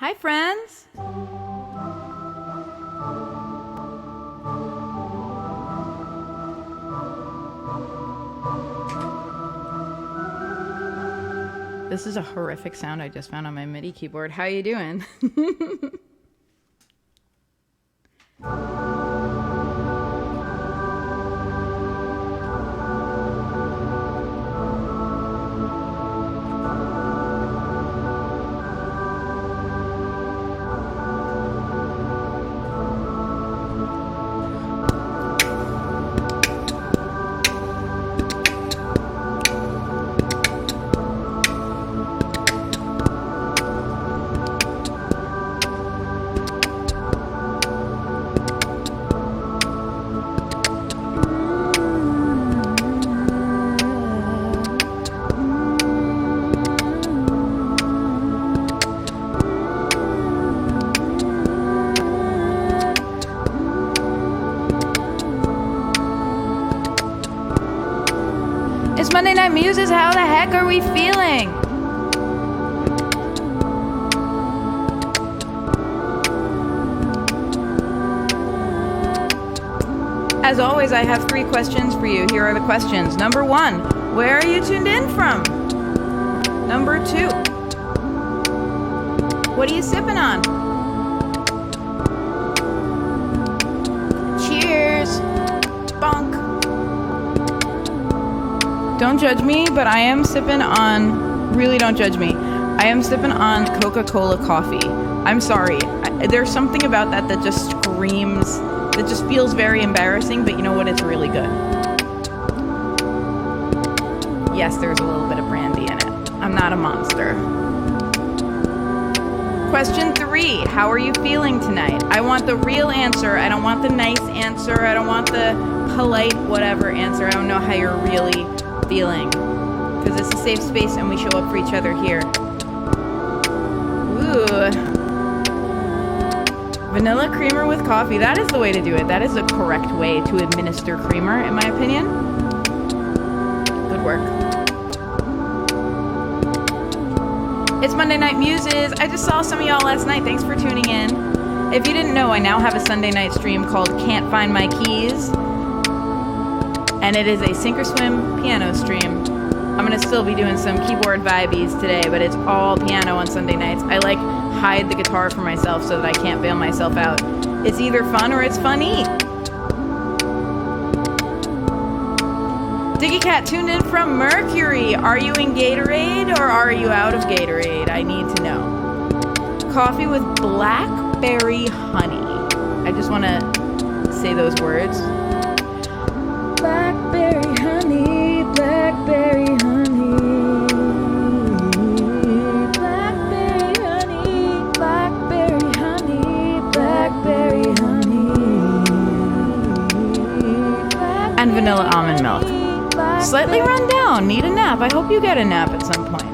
Hi, friends. This is a horrific sound I just found on my MIDI keyboard. How you doing? It's Monday Night Muses. How the heck are we feeling? As always, I have 3 questions for you. Here are the questions. Number 1, where are you tuned in from? Number 2, what are you sipping on? Cheers. Bonk. Don't judge me, but I am sipping on, really don't judge me, I am sipping on Coca-Cola coffee. I'm sorry. There's something about that that just screams, that just feels very embarrassing, but you know what? It's really good. Yes, there's a little bit of brandy in it. I'm not a monster. Question 3, how are you feeling tonight? I want the real answer. I don't want the nice answer. I don't want the polite whatever answer. I don't know how you're really feeling, because it's a safe space and we show up for each other here. Ooh. Vanilla creamer with coffee. That is the way to do it. That is the correct way to administer creamer, in my opinion. Good work. It's Monday Night Muses. I just saw some of y'all last night. Thanks for tuning in. If you didn't know, I now have a Sunday night stream called Can't Find My Keys. And it is a sink or swim piano stream. I'm going to still be doing some keyboard vibes today, but it's all piano on Sunday nights. I hide the guitar for myself so that I can't bail myself out. It's either fun or it's funny. Diggy Cat tuned in from Mercury. Are you in Gatorade or are you out of Gatorade? I need to know. Coffee with blackberry honey. I just want to say those words. Blackberry honey, blackberry honey, blackberry honey, blackberry honey, blackberry honey, and vanilla almond milk. Slightly run down, need a nap. I hope you get a nap at some point.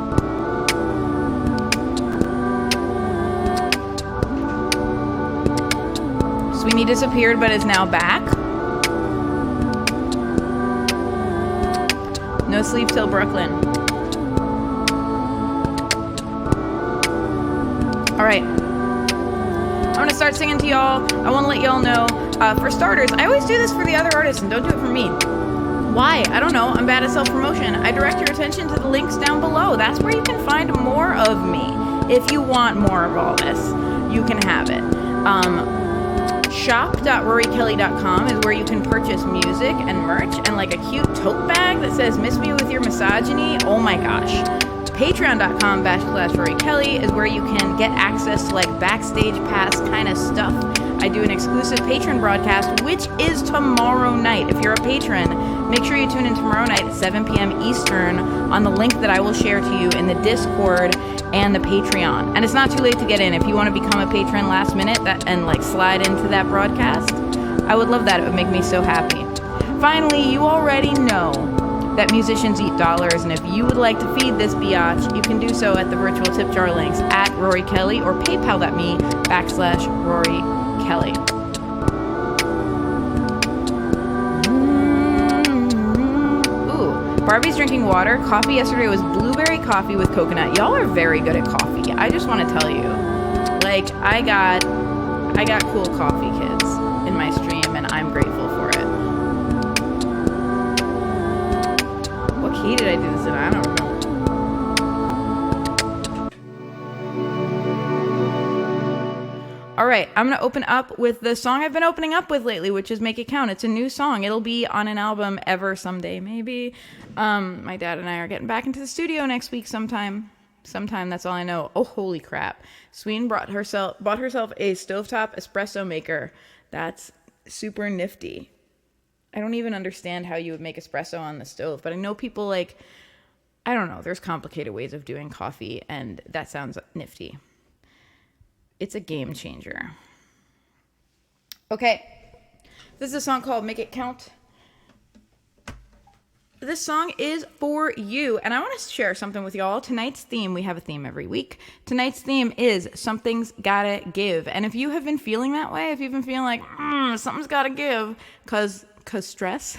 Sweeney disappeared but is now back. No sleep till Brooklyn. All right. I'm going to start singing to y'all. I want to let y'all know, for starters, I always do this for the other artists and don't do it for me. Why? I don't know. I'm bad at self-promotion. I direct your attention to the links down below. That's where you can find more of me. If you want more of all this, you can have it. Shop.roriekelly.com is where you can purchase music and merch and a cute tote bag that says "Miss me with your misogyny." Oh my gosh. Patreon.com/RorieKelly is where you can get access to backstage pass kind of stuff. I do an exclusive patron broadcast, which is tomorrow night. If you're a patron, make sure you tune in tomorrow night at 7 p.m. Eastern on the link that I will share to you in the Discord and the Patreon. And it's not too late to get in. If you want to become a patron last minute and slide into that broadcast, I would love that. It would make me so happy. Finally, you already know that musicians eat dollars, and if you would like to feed this biatch, you can do so at the virtual tip jar links at Rorie Kelly or paypal.me/Rorie Kelly. Ooh, Barbie's drinking water. Coffee yesterday was blueberry coffee with coconut. Y'all are very good at coffee. I just want to tell you. Like, I got cool coffee kids in my stream, and I'm grateful for it. What key did I do this in? I don't remember. All right, I'm going to open up with the song I've been opening up with lately, which is Make It Count. It's a new song. It'll be on an album ever someday, maybe. My dad and I are getting back into the studio next week sometime. That's all I know. Oh, holy crap. Sween bought herself a stovetop espresso maker. That's super nifty. I don't even understand how you would make espresso on the stove, but I know people I don't know, there's complicated ways of doing coffee, and that sounds nifty. It's a game changer. Okay. This is a song called Make It Count. This song is for you, and I want to share something with y'all. Tonight's theme, we have a theme every week. Tonight's theme is Something's Gotta Give. And if you have been feeling that way, if you've been feeling like, something's gotta give, cause stress,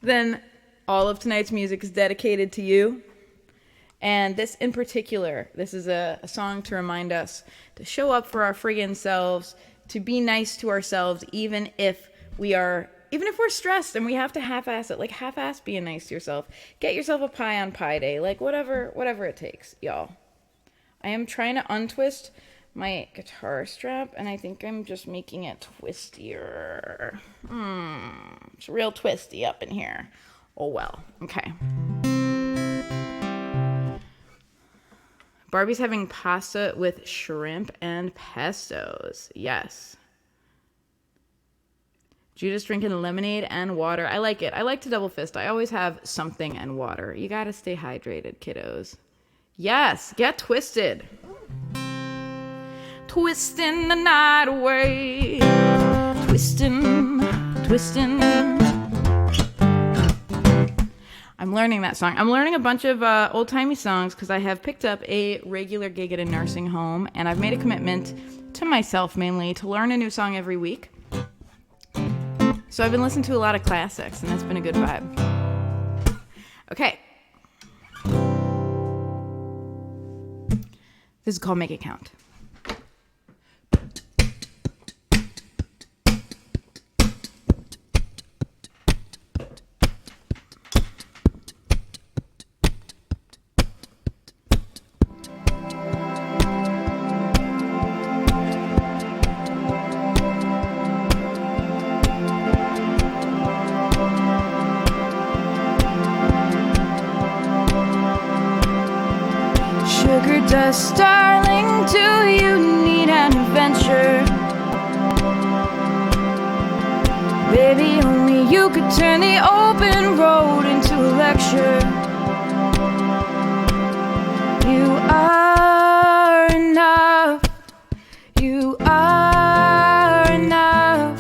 then all of tonight's music is dedicated to you. And this in particular, this is a song to remind us to show up for our friggin' selves, to be nice to ourselves, even if we're stressed and we have to half-ass it, like half-ass being nice to yourself. Get yourself a pie on pie day, like whatever it takes, y'all. I am trying to untwist my guitar strap, and I think I'm just making it twistier. It's real twisty up in here. Oh well, okay. Barbie's having pasta with shrimp and pestos. Yes. Judah's drinking lemonade and water. I like it. I like to double fist. I always have something and water. You gotta stay hydrated, kiddos. Yes, get twisted. Twisting the night away. Twisting. I'm learning that song. I'm learning a bunch of old-timey songs because I have picked up a regular gig at a nursing home, and I've made a commitment to myself mainly to learn a new song every week. So I've been listening to a lot of classics, and that's been a good vibe. Okay. This is called Make It Count. Sugar dust, darling, do you need an adventure? Baby, only you could turn the open road into a lecture. You are enough. You are enough.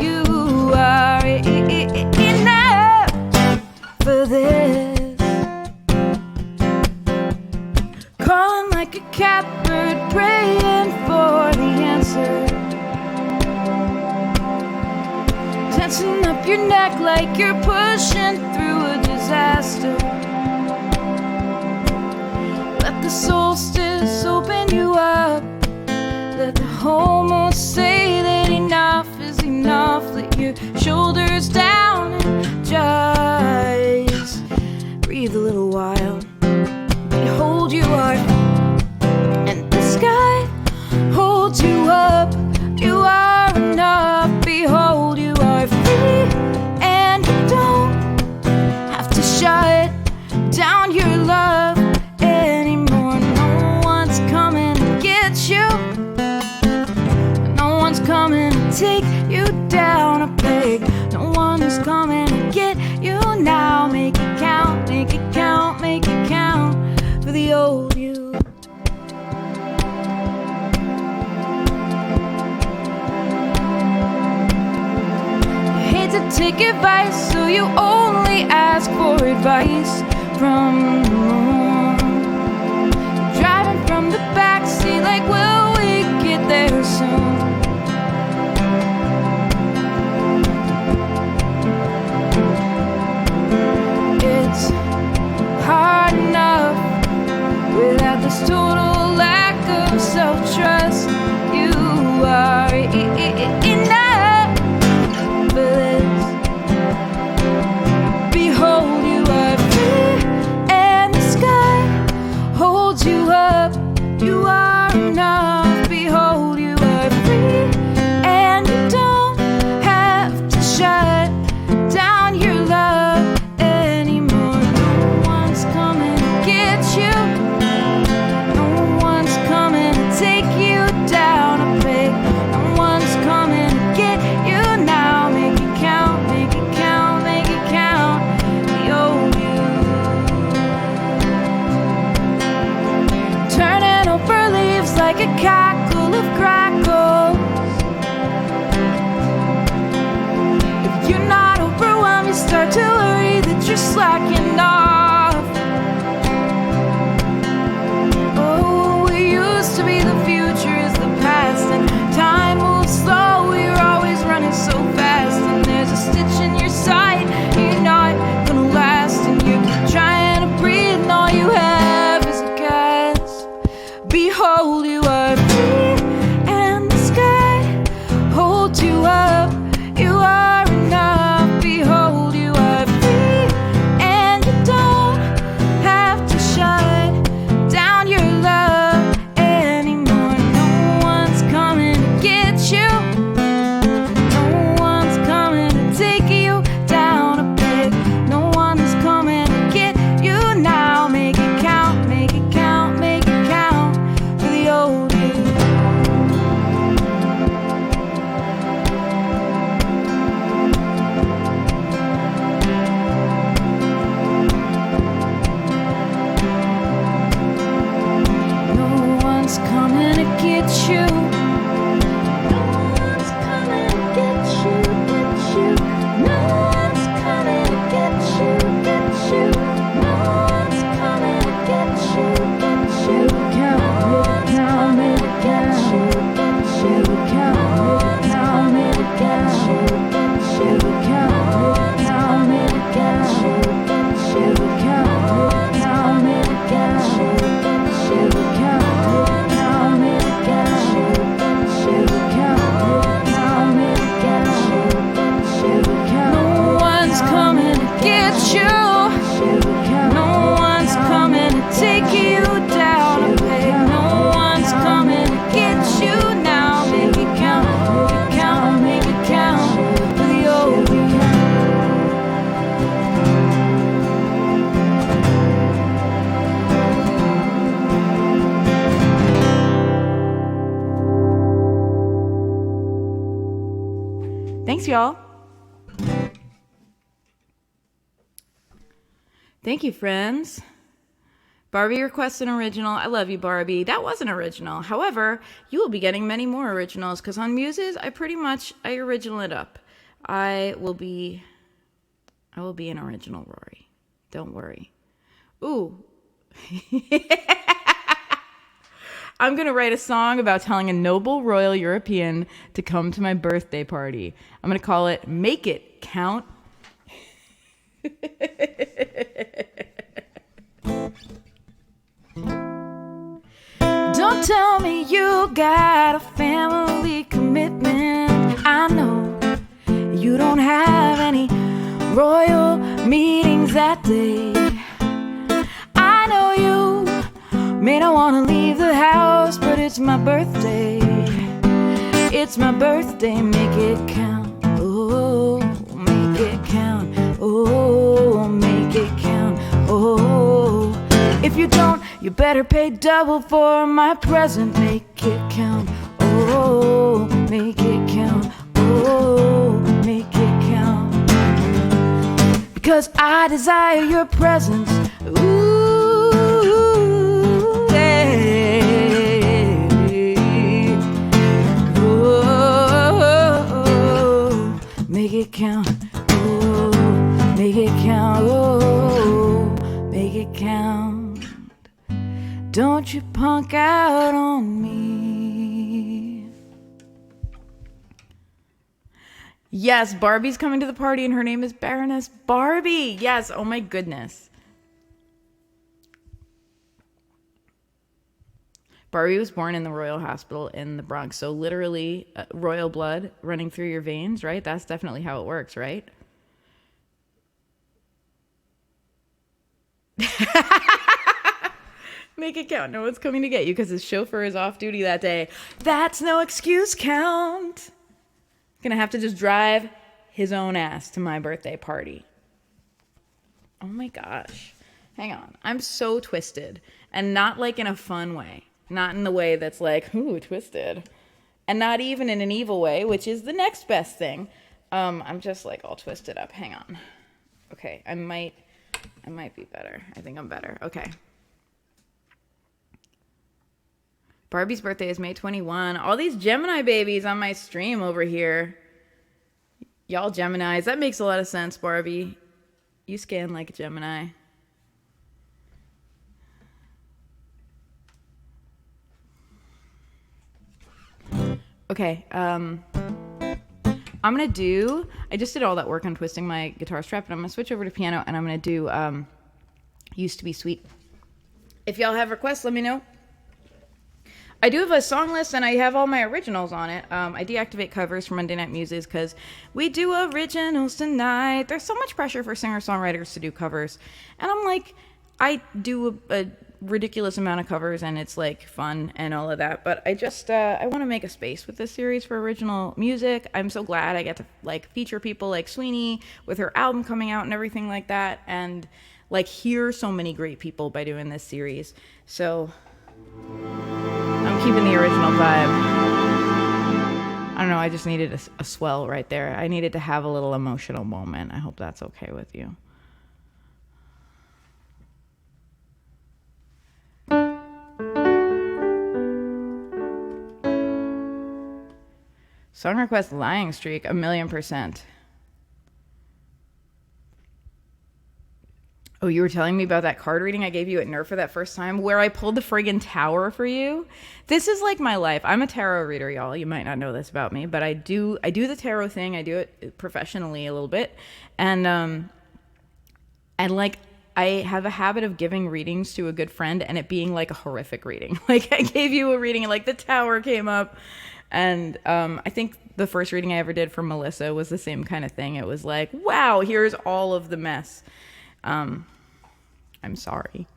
You are enough for this. Crawling like a catbird, praying for the answer. Tensing up your neck like you're pushing through a disaster. Let the solstice open you up. Let the whole moon say that enough is enough. Let your shoulders down and just breathe a little while. Behold, you are, and the sky holds you up. You are enough. Behold, you are free, and you don't have to shut down your love anymore. No one's coming to get you. No one's coming to take you down a peg. No one is coming to get you now. Make it count, make it count, make it count. For the old you. You hate to take advice, so you only ask for advice from the moon. Driving from the backseat like, will we get there soon? It's hard enough without this total lack of self-trust. You are enough for this. Behold, you are free, and the sky holds you up. You are enough. Behold, you are free, and you don't have to shut down your love anymore. No one's coming to get you. No one's coming to take you down a peg. No one's coming to get you now. Make it count, make it count, make it count. The old you. Turning over leaves like a cackle of crackles. If you're not overwhelmed, you start to worry that you're slacking off. Oh, it used to be the future is the past, and time moves slow. You're always running so fast, and there's a stitch in your side. You're not gonna last, and you keep trying to breathe, and all you have is a gas. Behold, you are free, and the sky holds you up. You are enough. Behold, you are free, and you don't have to shut down your love anymore. No one's coming to get you. No one's coming to take you down a peg. No one is coming to get you now. Make it count, make it count, make it count for the old you. No one's coming to get you. No one's coming to get you, get you. No one's coming to get you, get you. No one's coming to get you, get you. Count, count, get you, get you. Count, count, get you, get you. Count, count, get you, get you. Count, count, get you, get you. Count, count, get you, get you. Count, count, get you, get you. No one's coming to get you. No one's coming to take you down a peg. No one's coming to get you now. Make it count, make it count for the old you. Thanks, y'all. Thank you, friends. Barbie requests an original. I love you, Barbie. That was an original. However, you will be getting many more originals because on Muses, I original it up. I will be an original Rorie. Don't worry. Ooh. I'm going to write a song about telling a noble royal European to come to my birthday party. I'm going to call it Make It Count. Don't tell me you got a family commitment. I know you don't have any royal meetings that day. I know you may not want to leave the house, but it's my birthday. It's my birthday, make it count. Oh, make it count. Oh, make it count. Oh, if you don't, you better pay double for my present. Make it count. Oh, make it count. Oh, make it count. Because I desire your presence. Ooh, hey. Oh, make it count. Oh, make it count. Oh, make it count. Don't you punk out on me. Yes, Barbie's coming to the party and her name is Baroness Barbie. Yes, oh my goodness. Barbie was born in the Royal Hospital in the Bronx. So literally royal blood running through your veins, right? That's definitely how it works, right? Make it count. No one's coming to get you because his chauffeur is off duty that day. That's no excuse, Count. Gonna have to just drive his own ass to my birthday party. Oh my gosh. Hang on. I'm so twisted. And not like in a fun way. Not in the way that's like, ooh, twisted. And not even in an evil way, which is the next best thing. I'm just like all twisted up. Hang on. Okay, I might be better. I think I'm better. Okay. Barbie's birthday is May 21. All these Gemini babies on my stream over here. Y'all Geminis. That makes a lot of sense, Barbie. You scan like a Gemini. Okay, I just did all that work on twisting my guitar strap, and I'm gonna switch over to piano, and I'm gonna do Used to Be Sweet. If y'all have requests, let me know. I do have a song list, and I have all my originals on it. I deactivate covers from Monday Night Muses because we do originals tonight. There's so much pressure for singer-songwriters to do covers. And I'm like, I do a ridiculous amount of covers, and it's like fun and all of that. But I just, I want to make a space with this series for original music. I'm so glad I get to like feature people like Sweeney with her album coming out and everything like that. And like hear so many great people by doing this series. So I'm keeping the original vibe. I don't know, I just needed a swell right there. I needed to have a little emotional moment. I hope that's okay with you. Song request lying streak, 1,000,000%. Oh, you were telling me about that card reading I gave you at Nerf for that first time where I pulled the friggin' tower for you? This is like my life. I'm a tarot reader, y'all. You might not know this about me, but I do the tarot thing. I do it professionally a little bit. And like I have a habit of giving readings to a good friend and it being like a horrific reading. Like I gave you a reading and like the tower came up. And I think the first reading I ever did for Melissa was the same kind of thing. It was like, wow, here's all of the mess. I'm sorry.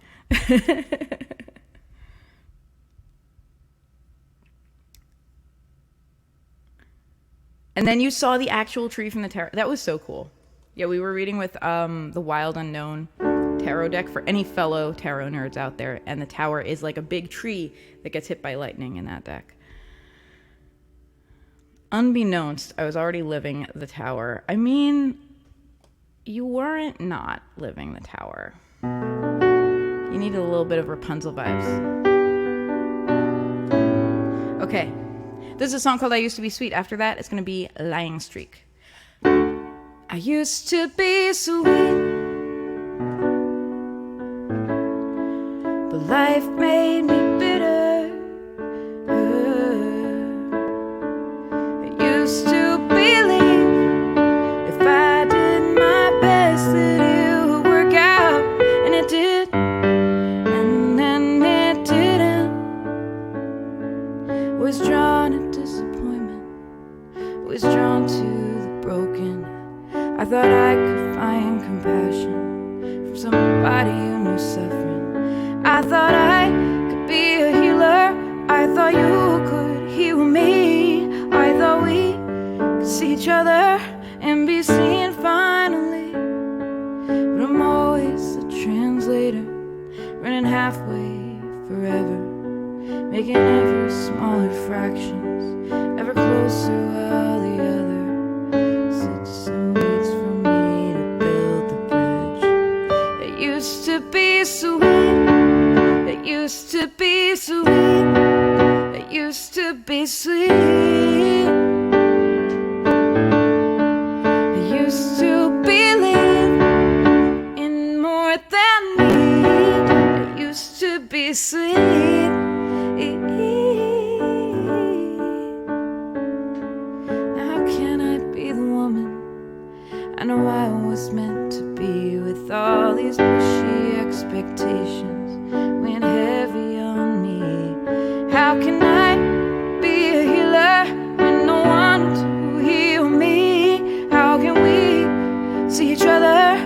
And then you saw the actual tree from the tarot. That was so cool. Yeah, we were reading with the Wild Unknown tarot deck for any fellow tarot nerds out there. And the tower is like a big tree that gets hit by lightning in that deck. Unbeknownst, I was already living the tower. I mean, you weren't not living the tower. You needed a little bit of Rapunzel vibes. Okay. This is a song called I Used to Be Sweet. After that, it's going to be Lying Streak. I used to be sweet, but life made me bitter. I used to believe if I did my best that it would work out, and it did, and then it didn't. Was drawn to disappointment, was drawn to the broken. I thought I could find compassion from somebody who knew suffering. I thought I could be a healer. I thought you could heal me. I thought we could see each other and be seen finally. But I'm always a translator, running halfway forever, making ever smaller fractions, ever closer while the other sits and waits for me to build the bridge. It used to be sweet, it used to be sweet, it used to be sweet. I used to believe in more than me. It used to be sweet. Now can I be the woman I know I was meant to be, with all these pushy expectations weighing heavy on me, How can I be a healer when no one to heal me? How can we see each other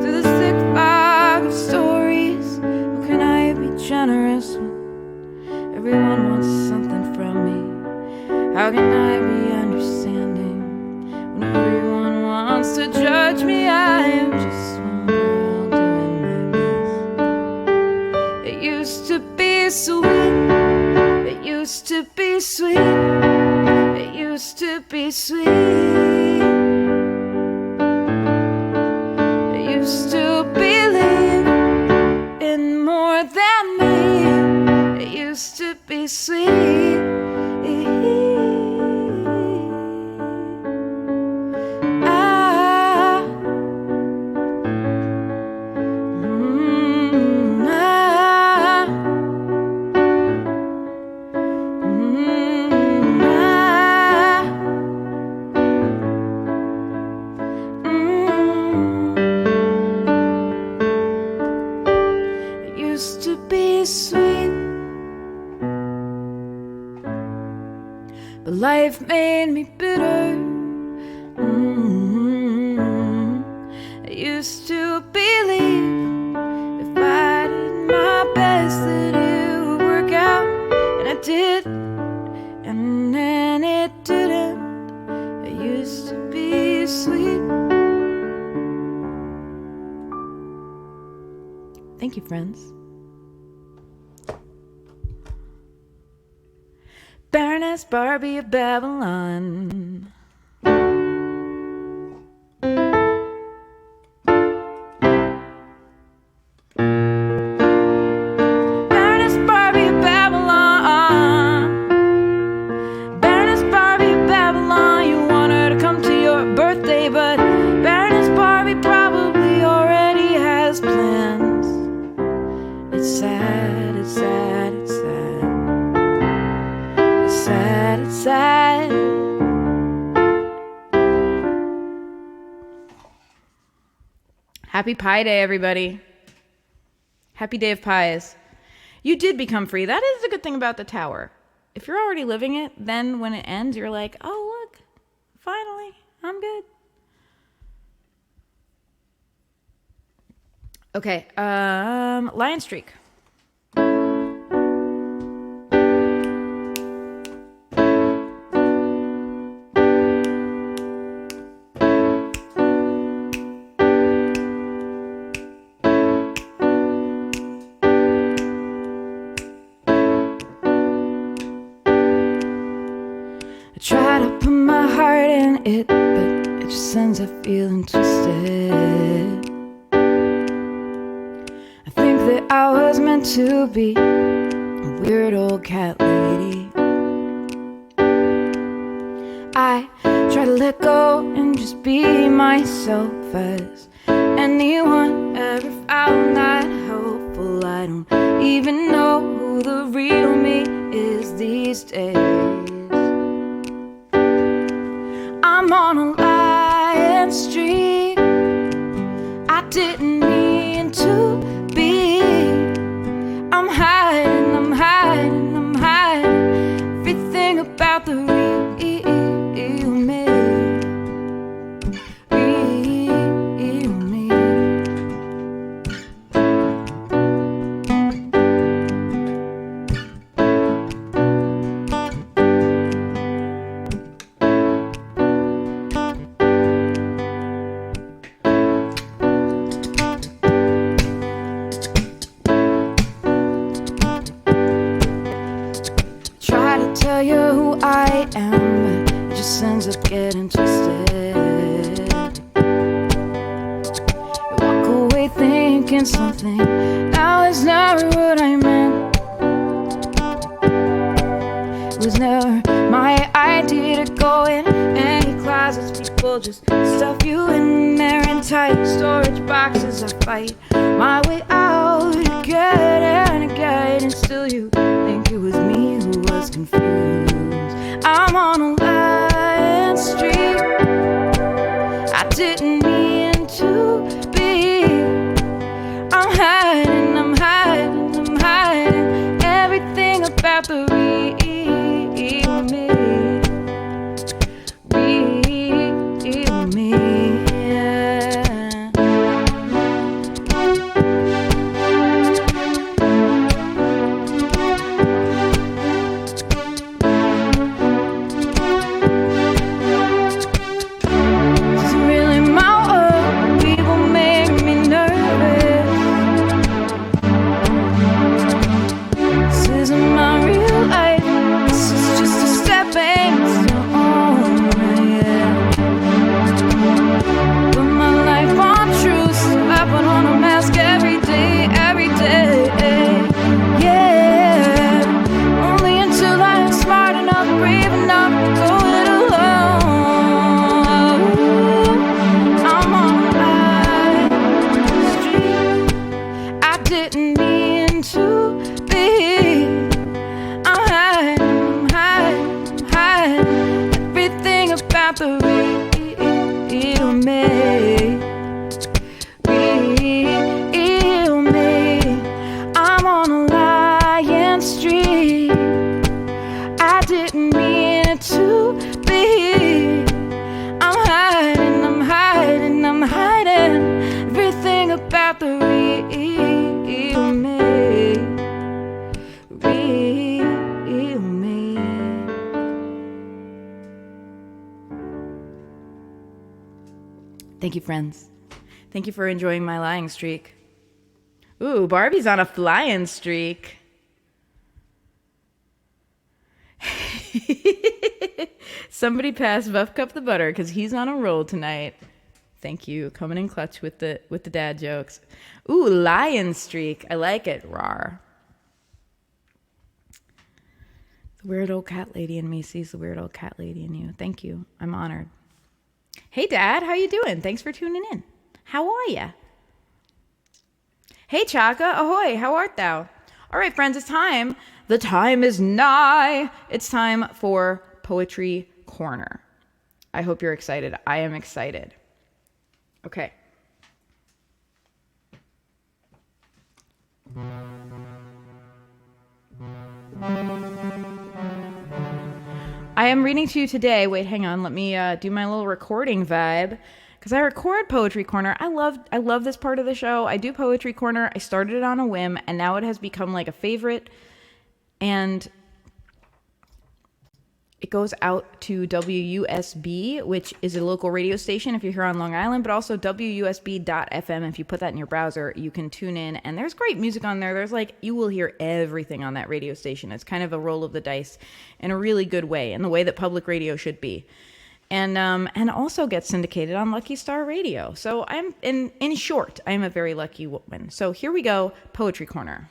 through the thick fog of stories? How can I be generous when everyone wants something from me? How can I be understanding when everyone wants to judge me? I am just one girl doing my best. It used to be sweet. It used to be sweet. It used to be sweet. I used to believe in more than me. It used to be sweet. Life made me bitter. I used to believe if I did my best that it would work out, and I did, and then it didn't. I used to be sweet. Thank you, friends. Baroness Barbie of Babylon. Baroness Barbie of Babylon. Baroness Barbie of Babylon. You want her to come to your birthday, but Baroness Barbie probably already has plans. It's sad, it's sad, it's sad. Sad, it's sad. Happy Pie Day, everybody. Happy Day of Pies. You did become free. That is the good thing about the tower. If you're already living it, then when it ends, you're like, oh, look, finally, I'm good. Okay, Lion Streak. Try to put my heart in it, but it just ends up feeling twisted. I think that I was meant to be a weird old cat lady. I try to let go and just be myself. As anyone ever found that helpful? I don't even know who the real me is these days. I'm on a lying streak. I didn't mean to be. I'm hiding, I'm hiding, I'm hiding everything about the real me. Real me. Tell you who I am, but it just ends up getting twisted. You walk away thinking something now is never what I meant. It was never my idea to go in any closets. People just stuff you in there in tight storage boxes. I fight my way out again and again, and still you think it was me who was confused. I'm on a lying streak. I didn't mean to be. I'm hiding, I'm hiding, I'm hiding everything about the real streak. I didn't mean it to be. I'm hiding, I'm hiding, I'm hiding everything about the real me. Real me. Thank you, friends. Thank you for enjoying my lying streak. Ooh, Barbie's on a flying streak. Somebody pass Buff Cup the butter because he's on a roll tonight. Thank you. Coming in clutch with the dad jokes. Ooh, lion streak. I like it. Rawr. The weird old cat lady in me sees the weird old cat lady in you. Thank you. I'm honored. Hey, Dad. How you doing? Thanks for tuning in. How are ya? Hey, Chaka. Ahoy. How art thou? All right, friends. It's time. The time is nigh. It's time for Poetry Corner. I hope you're excited. I am excited. Okay. I am reading to you today. Wait, hang on. Let me do my little recording vibe. Because I record Poetry Corner. I love this part of the show. I do Poetry Corner. I started it on a whim, and now it has become like a favorite. And it goes out to WUSB, which is a local radio station if you're here on Long Island, but also WUSB.FM. If you put that in your browser, you can tune in. And there's great music on there. There's you will hear everything on that radio station. It's kind of a roll of the dice in a really good way, in the way that public radio should be. And also gets syndicated on Lucky Star Radio. So I'm, in short, I am a very lucky woman. So here we go, Poetry Corner.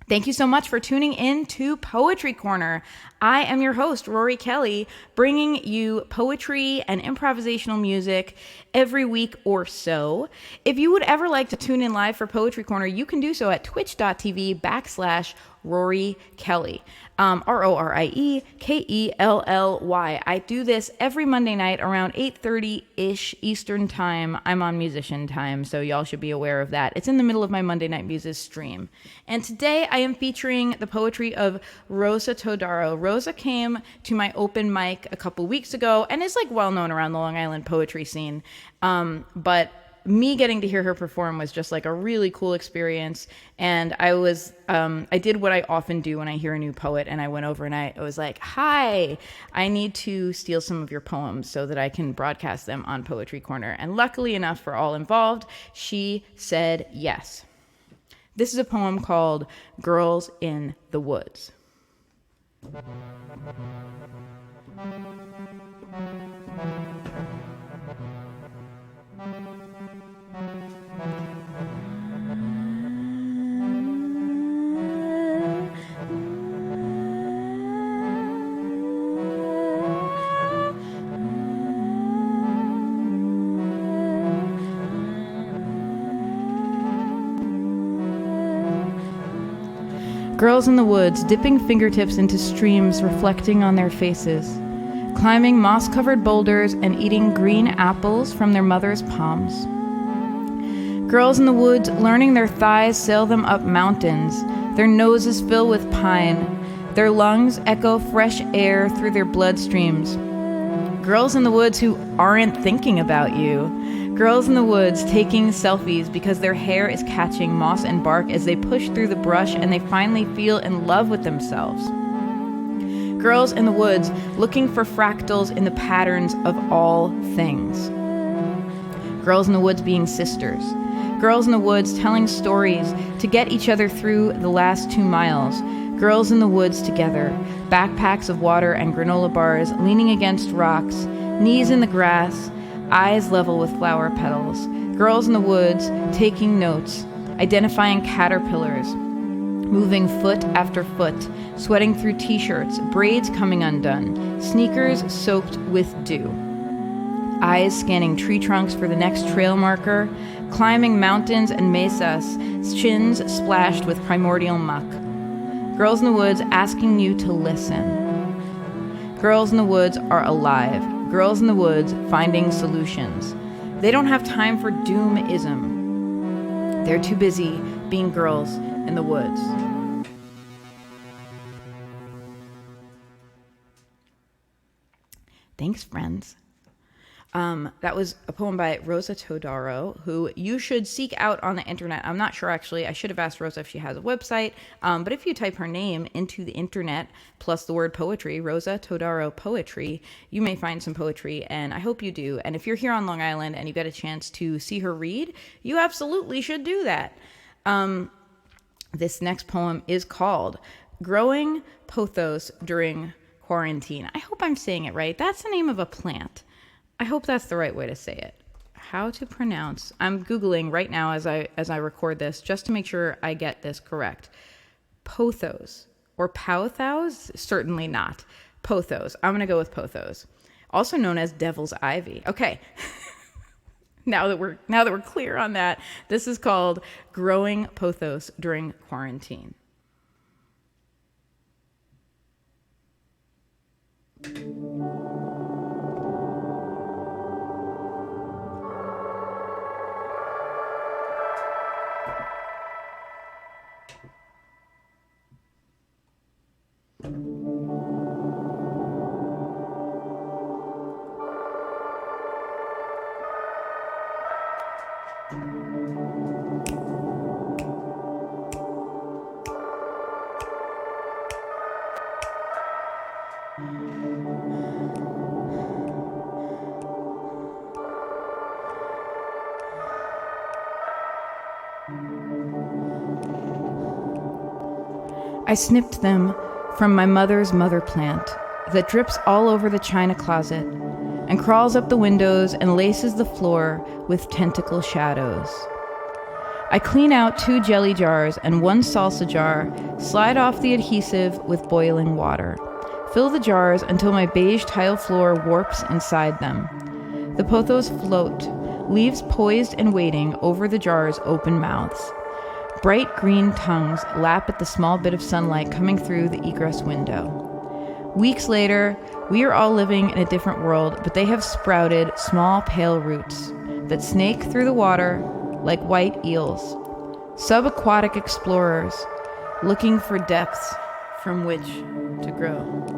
Thank you so much for tuning in to Poetry Corner. I am your host, Rorie Kelly, bringing you poetry and improvisational music every week or so. If you would ever like to tune in live for Poetry Corner, you can do so at twitch.tv/Rorie Kelly. RORIEKELLY. I do this every Monday night around 8:30-ish Eastern time. I'm on musician time, so y'all should be aware of that. It's in the middle of my Monday Night Muses stream. And today I am featuring the poetry of Rosa Todaro. Rosa came to my open mic a couple weeks ago and is well known around the Long Island poetry scene. But me getting to hear her perform was just a really cool experience. And I did what I often do when I hear a new poet, and I went over and I was like, hi, I need to steal some of your poems so that I can broadcast them on Poetry Corner. And luckily enough for all involved, she said yes. This is a poem called Girls in the Woods. Girls in the woods, dipping fingertips into streams reflecting on their faces, climbing moss-covered boulders and eating green apples from their mother's palms. Girls in the woods, learning their thighs sail them up mountains, their noses fill with pine, their lungs echo fresh air through their bloodstreams. Girls in the woods who aren't thinking about you. Girls in the woods taking selfies because their hair is catching moss and bark as they push through the brush and they finally feel in love with themselves. Girls in the woods looking for fractals in the patterns of all things. Girls in the woods being sisters. Girls in the woods telling stories to get each other through the last 2 miles. Girls in the woods together, backpacks of water and granola bars leaning against rocks, knees in the grass, eyes level with flower petals. Girls in the woods taking notes, identifying caterpillars, moving foot after foot, sweating through t-shirts, braids coming undone, sneakers soaked with dew. Eyes scanning tree trunks for the next trail marker, climbing mountains and mesas, shins splashed with primordial muck. Girls in the woods asking you to listen. Girls in the woods are alive. Girls in the woods finding solutions. They don't have time for doomism. They're too busy being girls in the woods. Thanks, friends. That was a poem by Rosa Todaro, who you should seek out on the internet. I'm not sure, actually. I should have asked Rosa if she has a website. But if you type her name into the internet, plus the word poetry, Rosa Todaro Poetry, you may find some poetry, and I hope you do. And if you're here on Long Island and you get a chance to see her read, you absolutely should do that. This next poem is called Growing Pothos During Quarantine. I hope I'm saying it right. That's the name of a plant. I hope that's the right way to say it. How to pronounce. I'm Googling right now as I record this just to make sure I get this correct. Pothos or Pothos? Certainly not. Pothos. I'm going to go with Pothos. Also known as devil's ivy. Okay. Now that we're clear on that, this is called Growing Pothos During Quarantine. I snipped them from my mother's mother plant that drips all over the china closet and crawls up the windows and laces the floor with tentacle shadows. I clean out 2 jelly jars and 1 salsa jar, slide off the adhesive with boiling water. Fill the jars until my beige tile floor warps inside them. The pothos float, leaves poised and waiting over the jars' open mouths. Bright green tongues lap at the small bit of sunlight coming through the egress window. Weeks later, we are all living in a different world, but they have sprouted small pale roots that snake through the water like white eels. Subaquatic explorers looking for depths from which to grow.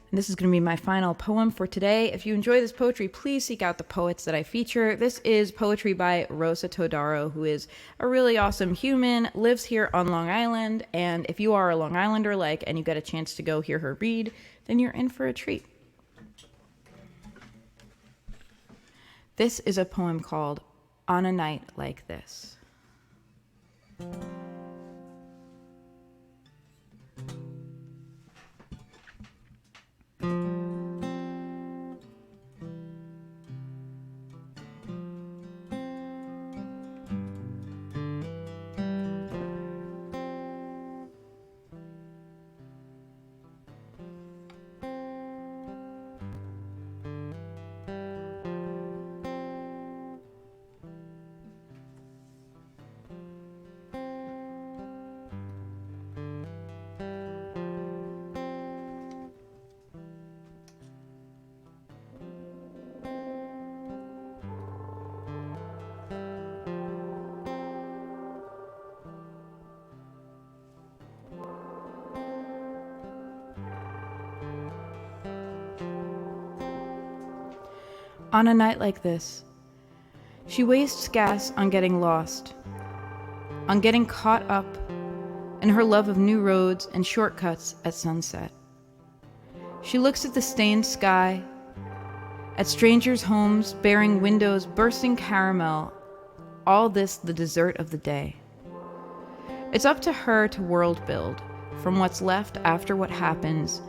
And this is going to be my final poem for today. If you enjoy this poetry, please seek out the poets that I feature. This is poetry by Rosa Todaro, who is a really awesome human, lives here on Long Island, and if you are a Long Islander and you get a chance to go hear her read, then you're in for a treat. This is a poem called On a Night Like This. On a night like this, she wastes gas on getting lost, on getting caught up in her love of new roads and shortcuts at sunset. She looks at the stained sky, at strangers' homes bearing windows bursting caramel, all this the dessert of the day. It's up to her to world build from what's left after what happens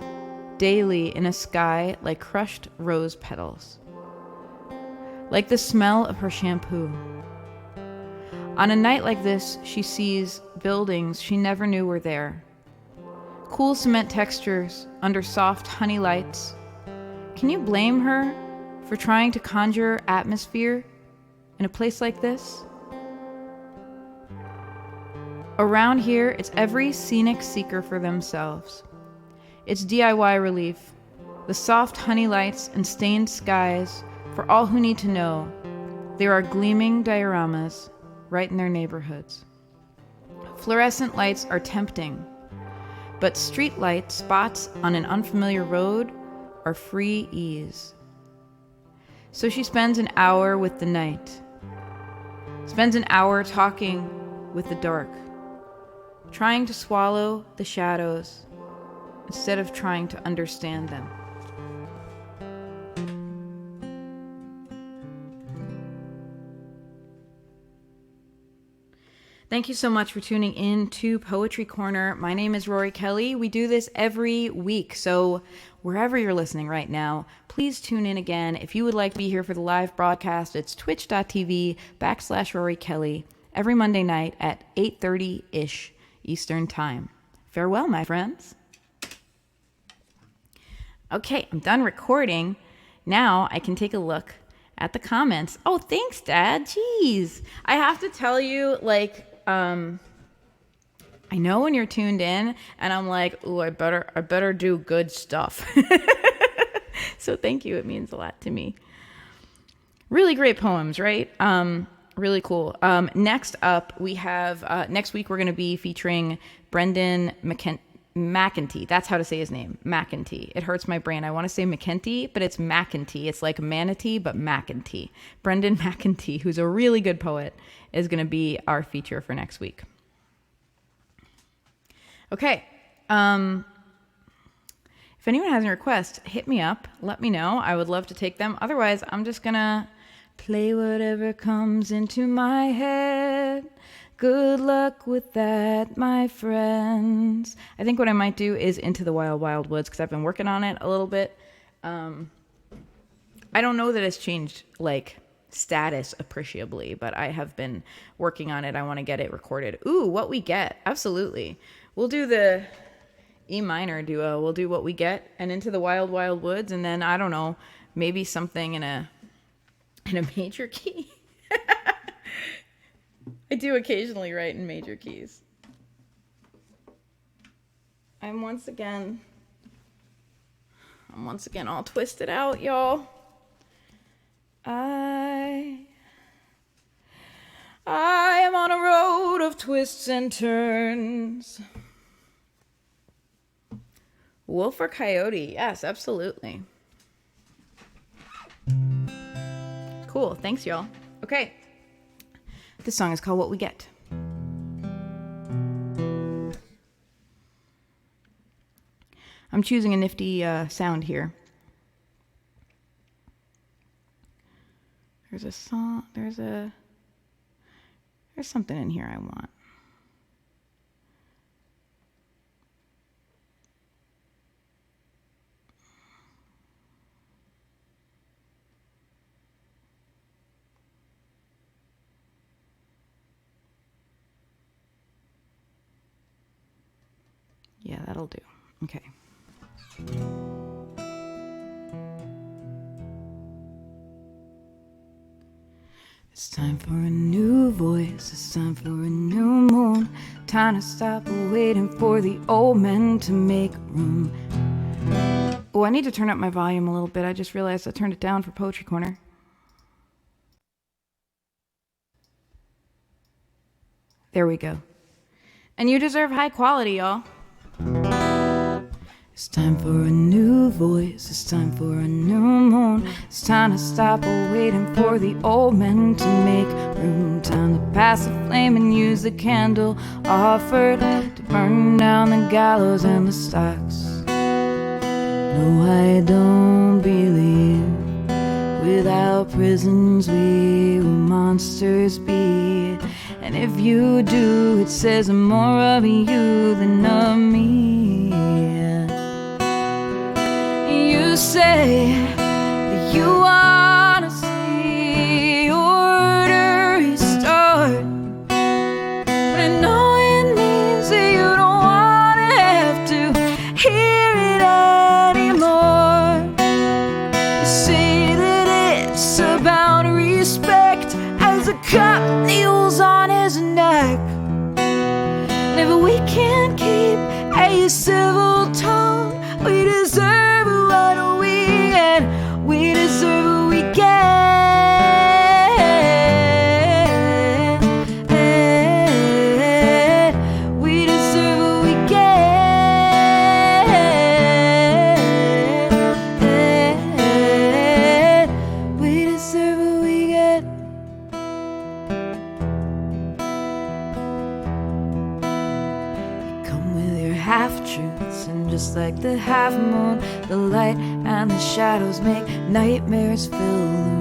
daily in a sky like crushed rose petals. Like the smell of her shampoo. On a night like this, she sees buildings she never knew were there. Cool cement textures under soft honey lights. Can you blame her for trying to conjure atmosphere in a place like this? Around here, it's every scenic seeker for themselves. It's DIY relief, the soft honey lights and stained skies. For all who need to know, there are gleaming dioramas right in their neighborhoods. Fluorescent lights are tempting, but street light spots on an unfamiliar road are free ease. So she spends an hour with the night, spends an hour talking with the dark, trying to swallow the shadows instead of trying to understand them. Thank you so much for tuning in to Poetry Corner. My name is Rorie Kelly. We do this every week, so wherever you're listening right now, please tune in again. If you would like to be here for the live broadcast, it's twitch.tv/Rorie Kelly every Monday night at 8:30-ish Eastern Time. Farewell, my friends. Okay, I'm done recording. Now I can take a look at the comments. Oh, thanks, Dad. Jeez. I have to tell you, I know when you're tuned in and I'm like, ooh, I better do good stuff. So thank you. It means a lot to me. Really great poems, right? Really cool. Next up, we have, next week we're going to be featuring Brendan McEntee. That's how to say his name. McEntee. It hurts my brain. I want to say McEntee, but it's McEntee. It's like manatee, but McEntee. Brendan McEntee, who's a really good poet, is going to be our feature for next week. Okay. If anyone has any requests, hit me up. Let me know. I would love to take them. Otherwise, I'm just going to play whatever comes into my head. Good luck with that, my friends. I think what I might do is Into the Wild Wild Woods, because I've been working on it a little bit. I don't know that it's changed, status appreciably, but I have been working on it. I want to get it recorded. Ooh, What We Get. Absolutely. We'll do the E minor duo. We'll do What We Get and Into the Wild Wild Woods, and then, I don't know, maybe something in a major key. I do occasionally write in major keys. I'm once again all twisted out, y'all. I am on a road of twists and turns. Wolf or coyote? Yes, absolutely. Cool. Thanks, y'all. Okay. This song is called What We Get. I'm choosing a nifty sound here. There's a song, there's something in here I want. Yeah, that'll do. Okay. It's time for a new voice, it's time for a new moon. Time to stop waiting for the old men to make room. Oh, I need to turn up my volume a little bit. I just realized I turned it down for Poetry Corner. There we go. And you deserve high quality, y'all. It's time for a new voice, it's time for a new moon. It's time to stop waiting for the old men to make room. Time to pass the flame and use the candle offered to burn down the gallows and the stocks. No, I don't believe without prisons we will monsters be. And if you do, it says more of you than of me. You say that you want to see order restart, but I know it means that you don't want to have to hear it anymore. You say that it's about respect as the cop kneels on his neck. And if we can't keep a civil tone, we deserve what we get. We deserve what we get. just like the half moon. The light and the shadows make nightmares fill the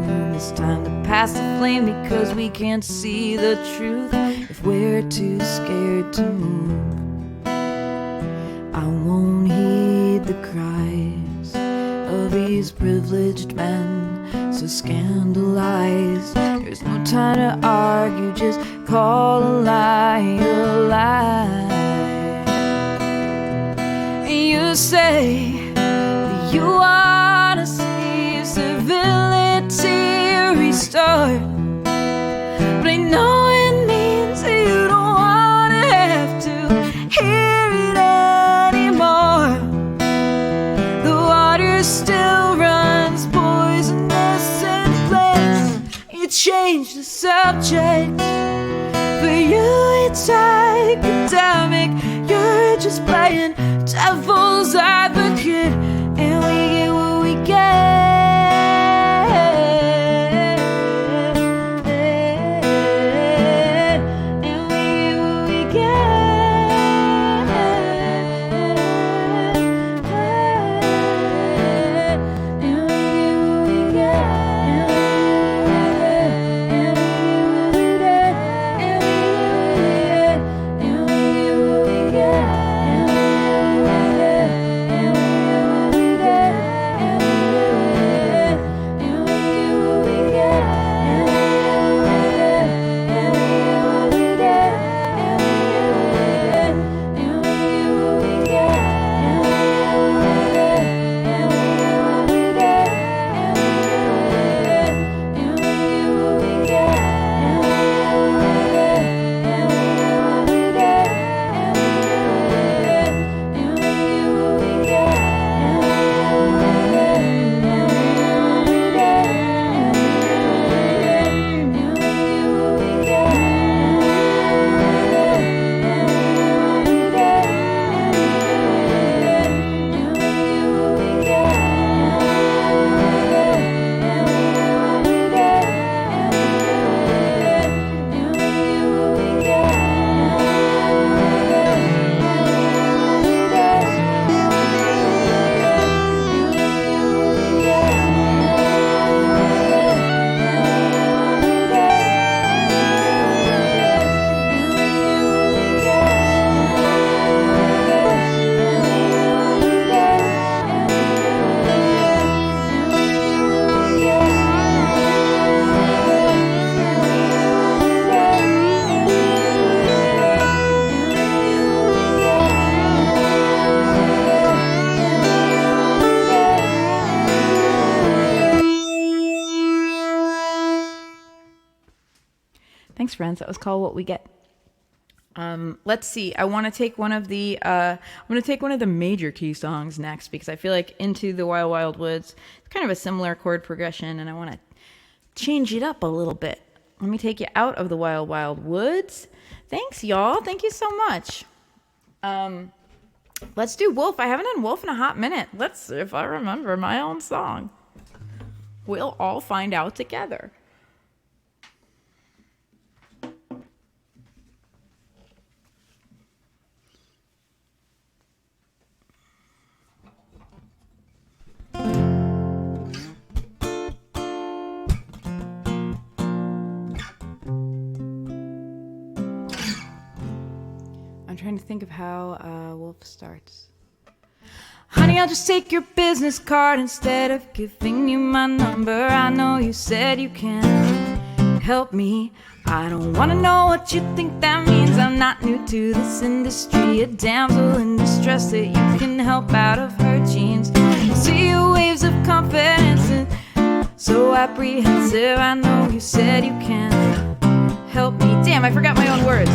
room. It's time to pass the flame because we can't see the truth if we're too scared to move. I won't heed the cries of these privileged men so scandalized. There's no time to argue, just call a lie a lie. You say that you want to see civility restored, but I know it means that you don't want to have to hear it anymore. The water still runs poisonous in place. You change the subject. For you it's academic. You're just playing devil's advocate, and we get what we get. And we get what we get. And we get what we get. And we get what we get. And we get what we get. Thanks, friends. That was called What We Get. Let's see. I want to take one of the major key songs next because I feel like Into the Wild Wild Woods, it's kind of a similar chord progression, and I want to change it up a little bit. Let me take you out of the Wild Wild Woods. Thanks, y'all. Thank you so much. Let's do Wolf. I haven't done Wolf in a hot minute. Let's see if I remember my own song. We'll all find out together. I'm trying to think of how Wolf starts. Honey, I'll just take your business card instead of giving you my number. I know you said you can help me. I don't want to know what you think that means. I'm not new to this industry. A damsel in distress that you can help out of her jeans. I see your waves of confidence and so apprehensive. I know you said you can help me. Damn, I forgot my own words.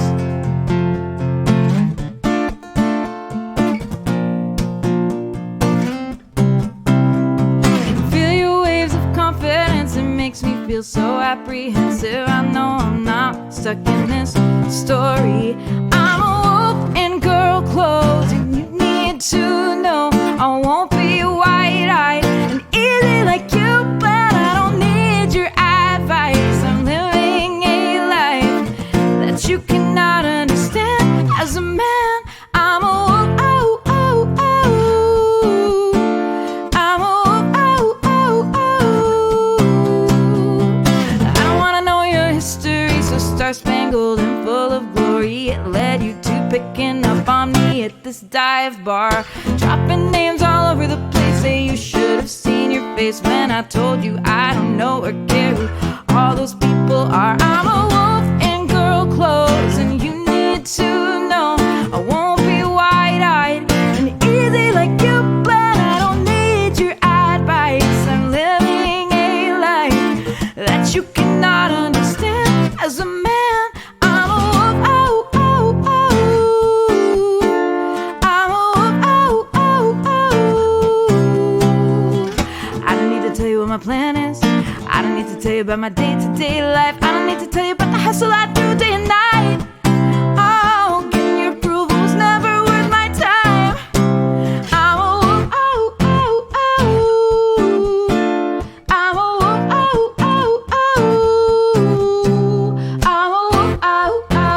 Makes me feel so apprehensive. I know I'm not stuck in this story. I'm a wolf in girl clothes, and you need to know I won't be wide-eyed and easy like you, but I don't need your advice. I'm living a life that you cannot understand. As a man, I'm a wolf. Oh, oh, oh. star-spangled and full of glory. It led you to picking up on me at this dive bar, dropping names all over the place. Say you should have seen your face when I told you I don't know or care who all those people are. I'm a wolf in girl clothes, and you need to know I won't be wide-eyed and easy like you, but I don't need your advice. I'm living a life that you cannot understand. As a man, I'm a wolf, oh, oh, oh. I'm a wolf, oh, oh, oh. I don't need to tell you what my plan is. I don't need to tell you about my day-to-day life. I don't need to tell you about the hustle I do day and night. Oh, getting your approval's never worth my time. I'm a wolf, oh, oh, oh. I'm a wolf, oh, oh, oh. I'm a wolf, oh, oh, oh. I'm a wolf, oh, oh, oh.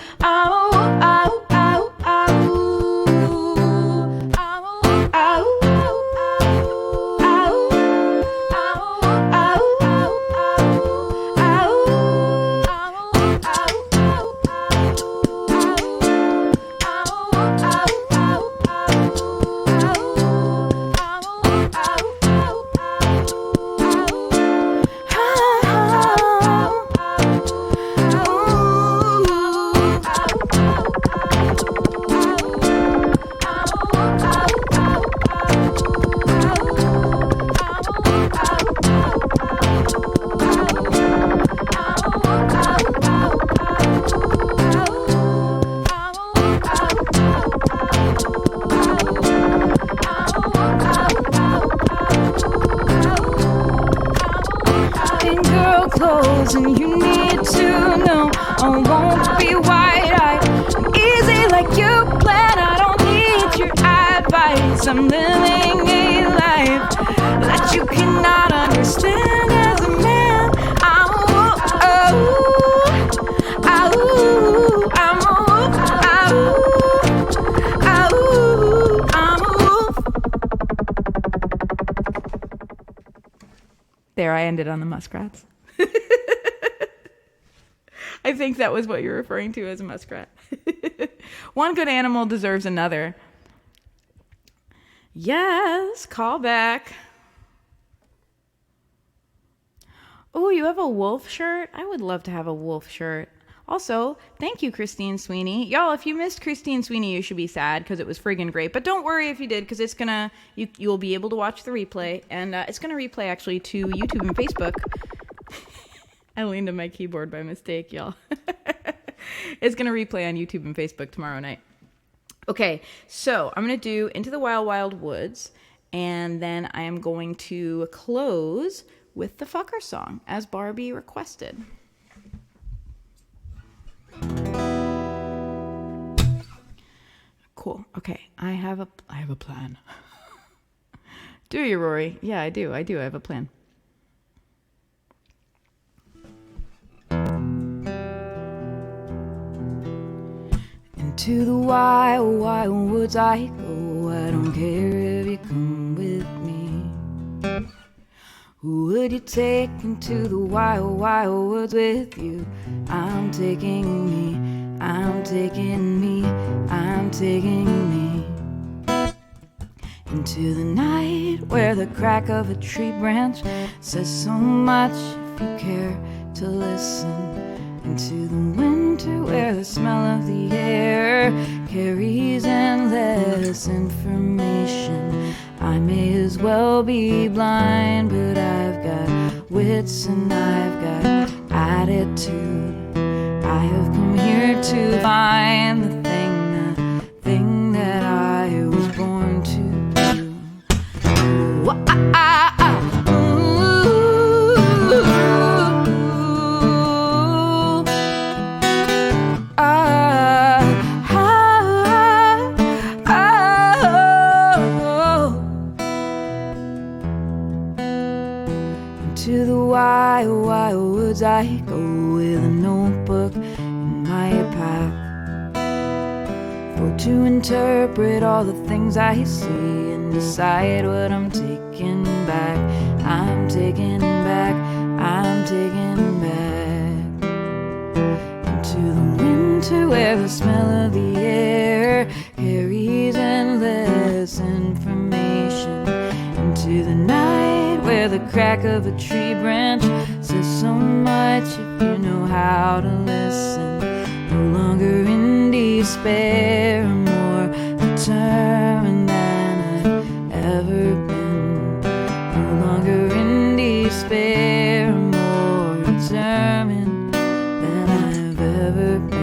I'm a wolf, oh, oh, oh. In girl clothes, and you need to know I won't be wide-eyed and easy like you plan. I don't need your advice. I'm living a life that you cannot understand. As a man, I'm a wolf, oh, oh, I'm a wolf, oh, oh, I'm a wolf. There, I ended on the muskrats. I think that was what you're referring to as a muskrat. One good animal deserves another. Yes, call back. Oh, you have a wolf shirt? I would love to have a wolf shirt. Also, thank you, Christine Sweeney. Y'all, if you missed Christine Sweeney, you should be sad because it was friggin' great. But don't worry if you did, because it's gonna you'll be able to watch the replay, and it's gonna replay actually to YouTube and Facebook. I leaned on my keyboard by mistake, y'all. It's gonna replay on YouTube and Facebook tomorrow night. Okay, so I'm gonna do Into the Wild Wild Woods, and then I am going to close with the fucker song as Barbie requested. Cool. Okay, I have a plan. Do you, Rory? Yeah, I do. I have a plan. Into the wild, wild woods I go. I don't care if you come with me. Who would you take into the wild, wild woods with you? I'm taking me, I'm taking me, I'm taking me into the night where the crack of a tree branch says so much if you care to listen. Into the winter where the smell of the air carries endless information. I may as well be blind, but I've got wits and I've got attitude. I have come here to find the thing that I was born to do. To the wild, wild woods I go with a notebook in my pack, for to interpret all the things I see and decide what I'm taking back. I'm taking back, I'm taking back. crack of a tree branch says so much if you know how to listen. No longer in despair, more determined than I've ever been. No longer in despair, more determined than I've ever been.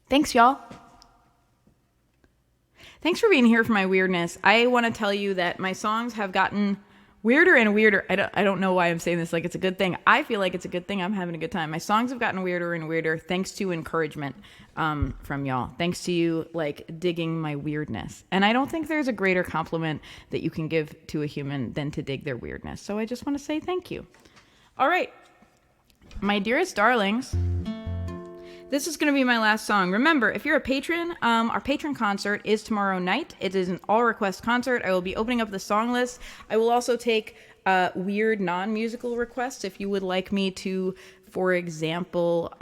Thanks, y'all. Thanks for being here for my weirdness. I want to tell you that my songs have gotten weirder and weirder. I don't know why I'm saying this like it's a good thing. I feel like it's a good thing. I'm having a good time. My songs have gotten weirder and weirder thanks to encouragement from y'all. Thanks to you, like, digging my weirdness. And I don't think there's a greater compliment that you can give to a human than to dig their weirdness. So I just want to say thank you. All right. My dearest darlings, this is going to be my last song. Remember, if you're a patron, our patron concert is tomorrow night. It is an all-request concert. I will be opening up the song list. I will also take weird non-musical requests. If you would like me to, for example,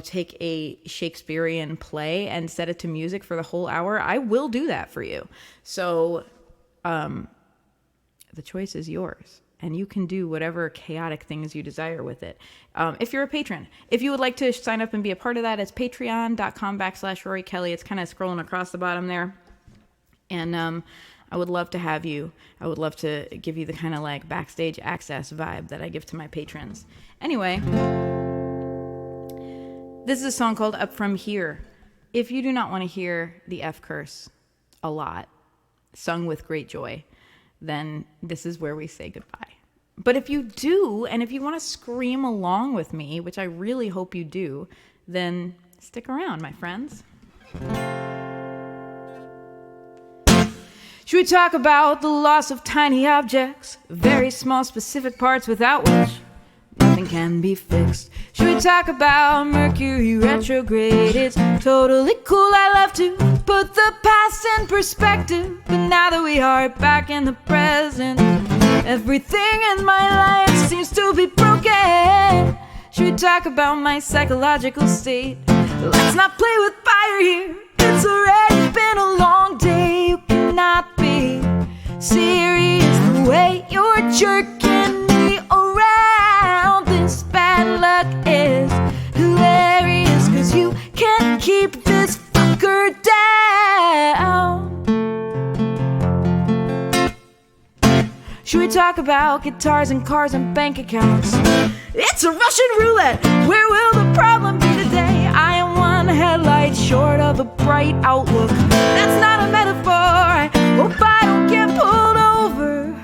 take a Shakespearean play and set it to music for the whole hour, I will do that for you. So the choice is yours. And you can do whatever chaotic things you desire with it. If you're a patron, if you would like to sign up and be a part of that, it's patreon.com/Rorie Kelly. It's kind of scrolling across the bottom there. And I would love to have you. I would love to give you the kind of like backstage access vibe that I give to my patrons. Anyway, this is a song called Up From Here. If you do not want to hear the F curse a lot, sung with great joy, then this is where we say goodbye. But if you do, and if you want to scream along with me, which I really hope you do, then stick around, my friends. Should we talk about the loss of tiny objects, very small specific parts without which nothing can be fixed? Should we talk about Mercury retrograde? It's totally cool, I love to put the past in perspective, but now that we are back in the present, everything in my life seems to be broken. Should we talk about my psychological state? Let's not play with fire here. It's already been a long day. You cannot be serious the way you're jerking me around. This bad luck is hilarious, 'cause you can't keep this fucker down. Should we talk about guitars and cars and bank accounts? It's a Russian roulette. Where will the problem be today? I am one headlight short of a bright outlook. That's not a metaphor. I hope I don't get pulled over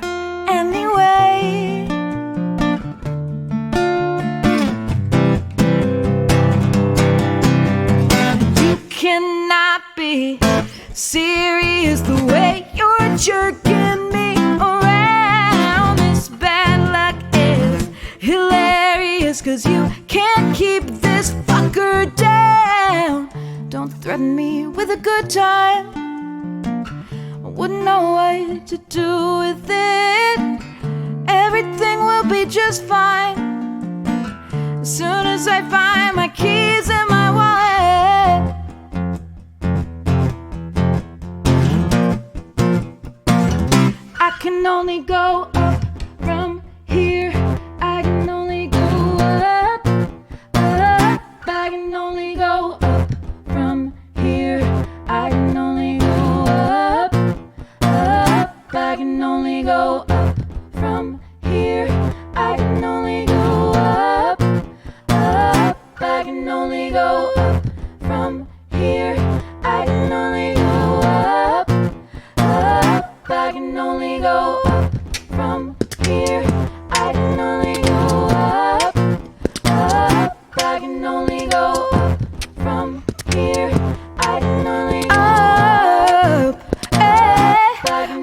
anyway. You cannot be serious the way you're jerking me around. This bad luck is hilarious, 'cause you can't keep this fucker down. Don't threaten me with a good time. I wouldn't know what to do with it. Everything will be just fine as soon as I find my keys in my wallet. I can only go up from here. I can only go up, up. I can only go up from here. I can only go up, up. I can only go up from here. I can only go up, up. I can only go up from here. I can only go up, up. I can only go up from here. I can only go up, up. I can only go up from here. I can only go up,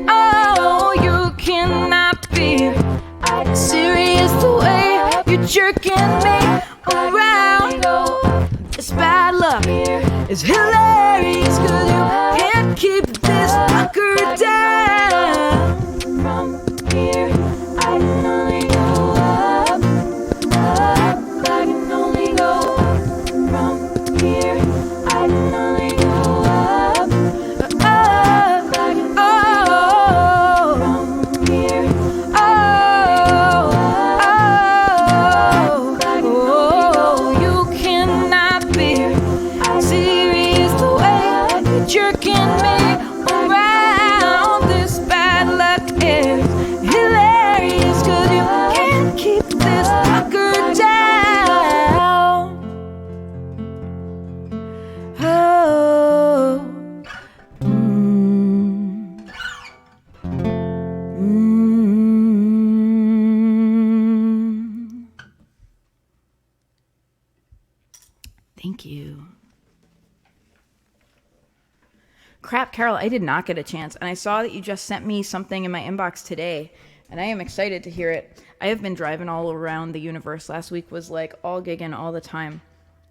oh, you cannot be serious the way you're jerking me around. This bad luck is hilarious, 'cause you can't keep this fucker down. From here, I can only go up, up. I can only go up from here. I can only go up, up. I can only go up from here. Oh, you cannot be serious the way you're jerking me around. This bad luck is hilarious, 'cause you can't keep this fucker down. Oh. Thank you. Crap, Carol, I did not get a chance, and I saw that you just sent me something in my inbox today, and I am excited to hear it. I have been driving all around the universe. Last week was like all gigging all the time.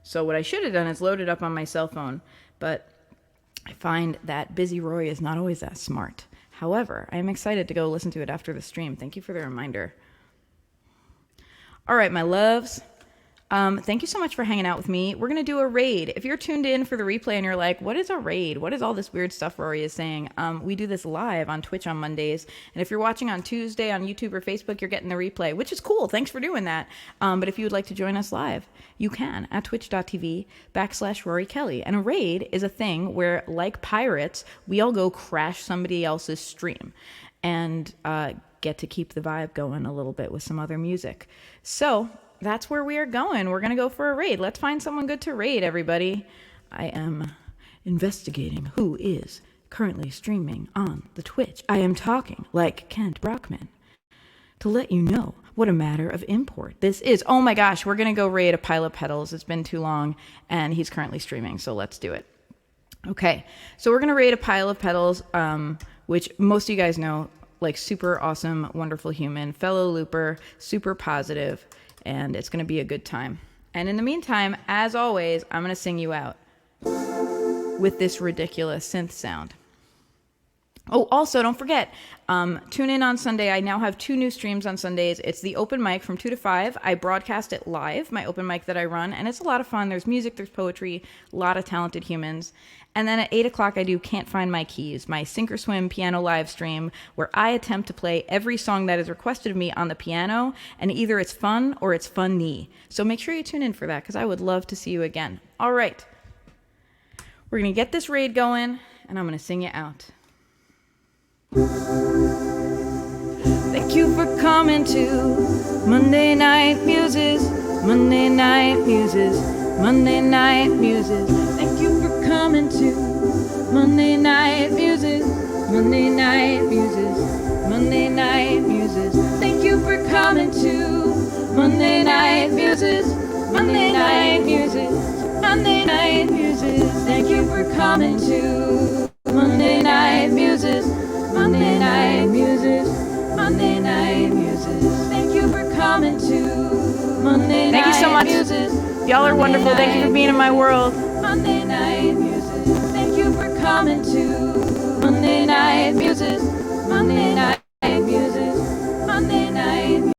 So what I should have done is load it up on my cell phone, but I find that busy Rorie is not always that smart. However, I am excited to go listen to it after the stream. Thank you for the reminder. All right, my loves. Thank you so much for hanging out with me. We're going to do a raid. If you're tuned in for the replay and you're like, what is a raid? What is all this weird stuff Rorie is saying? We do this live on Twitch on Mondays. And if you're watching on Tuesday on YouTube or Facebook, you're getting the replay, which is cool. Thanks for doing that. But if you would like to join us live, you can at twitch.tv/Rorie Kelly. And a raid is a thing where, like pirates, we all go crash somebody else's stream and get to keep the vibe going a little bit with some other music. So that's where we are going. We're going to go for a raid. Let's find someone good to raid, everybody. I am investigating who is currently streaming on the Twitch. I am talking like Kent Brockman to let you know what a matter of import this is. Oh my gosh, we're going to go raid a Pile of Petals. It's been too long, and he's currently streaming, so let's do it. Okay, so we're going to raid a Pile of Petals, which most of you guys know, like super awesome, wonderful human, fellow looper, super positive, and it's going to be a good time. And in the meantime, as always, I'm going to sing you out with this ridiculous synth sound. Oh, also, don't forget, tune in on Sunday. I now have 2 new streams on Sundays. It's the open mic from 2 to 5. I broadcast it live, my open mic that I run, and it's a lot of fun. There's music, there's poetry, a lot of talented humans. And then at 8 o'clock, I do Can't Find My Keys, my sink or swim piano live stream, where I attempt to play every song that is requested of me on the piano, and either it's fun or it's funny. So make sure you tune in for that, because I would love to see you again. All right. We're going to get this raid going, and I'm going to sing it out. Thank you for coming to Monday Night Muses, Monday Night Muses, Monday Night Muses. Thank you for coming to Monday Night Muses, Monday Night Muses, Monday Night Muses. Thank you for coming to Monday Night Muses, Monday Night Muses, Monday Night Muses. Thank you for coming to Monday Night Muses, Monday Night Muses, Monday Night Muses. Thank you for coming to Monday Night Muses. Thank you so much. Y'all are wonderful. Thank you for being in my world. Monday Night Muses. Thank you for coming to Monday Night Muses, Monday Night.